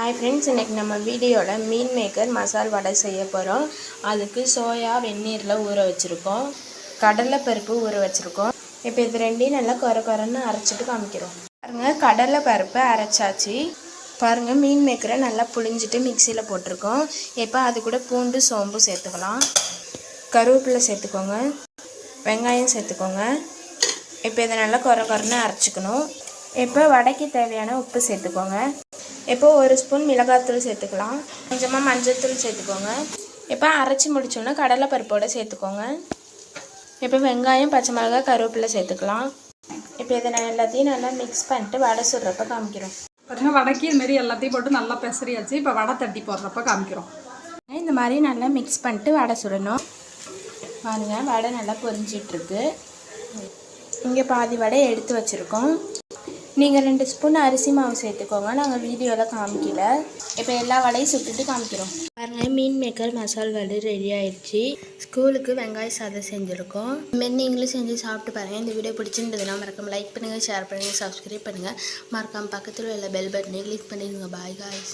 Hi friends, इनके நம்ம வீடியோல மீன் மேக்கர் மசால் வடை செய்ய போறோம். அதுக்கு சோயா வெந்நீர்ல ஊற வச்சிருக்கோம். கடலை பருப்பு ஊற வச்சிருக்கோம். இப்போ இது ரெண்டையும் நல்லா கொரகொரன்னு அரைச்சிட்டு காமிக்கிறோம். பாருங்க, கடலை பருப்பு அரைச்சாச்சு. பாருங்க, மீன் மேக்கரை நல்லா புழிஞ்சிட்டு மிக்ஸியில் போட்டிருக்கோம். இப்போ அது கூட பூண்டு சோம்பு சேர்த்துக்கலாம். கருவேப்பிலை சேர்த்துக்கோங்க. வெங்காயம் சேர்த்துக்கோங்க. இப்போ இதை நல்லா கொரகொரன்னு அரைச்சிக்கணும். இப்போ வடைக்கு தேவையான உப்பு சேர்த்துக்கோங்க. இப்போ ஒரு ஸ்பூன் மிளகாத்தூள் சேர்த்துக்கலாம். கொஞ்சமாக மஞ்சள்தூள் சேர்த்துக்கோங்க. இப்போ அரைச்சி முடிச்சோன்னா கடலை பருப்போடு சேர்த்துக்கோங்க. இப்போ வெங்காயம், பச்சை மிளகாய், கருவேப்பிலை சேர்த்துக்கலாம். இப்போ இதை எல்லாத்தையும் நல்லா மிக்ஸ் பண்ணிட்டு வடை சுடுறப்ப காமிக்கிறோம். பாருங்கள், வடைக்கு இதுமாரி எல்லாத்தையும் போட்டு நல்லா பெசரியாச்சு. இப்போ வடை தட்டி போடுறப்ப காமிக்கிறோம். இந்த மாதிரி நல்லா மிக்ஸ் பண்ணிட்டு வடை சுடணும். பாருங்கள், வடை நல்லா பொரிஞ்சிட்ருக்கு. இங்கே பாதி வடை எடுத்து வச்சுருக்கோம். நீங்கள் 2 ஸ்பூன் அரிசி மாவு சேர்த்துக்கோங்க. நாங்கள் வீடியோவில் காமிக்கல. இப்போ எல்லா வடையும் சுட்டுட்டு காமிக்கிறோம். பாருங்கள், மீன் மேக்கர் மசால் வடை ரெடி ஆயிடுச்சு. ஸ்கூலுக்கு வெங்காய சாதம் செஞ்சுருக்கோம். இதுமாரி நீங்களும் செஞ்சு சாப்பிட்டு பாருங்கள். இந்த வீடியோ பிடிச்சிருந்ததுன்னா மறக்காம லைக் பண்ணுங்கள், ஷேர் பண்ணுங்கள், சப்ஸ்கிரைப் பண்ணுங்கள். மறக்காம பக்கத்தில் உள்ள பெல் பட்டனை கிளிக் பண்ணிடுங்க. Bye guys.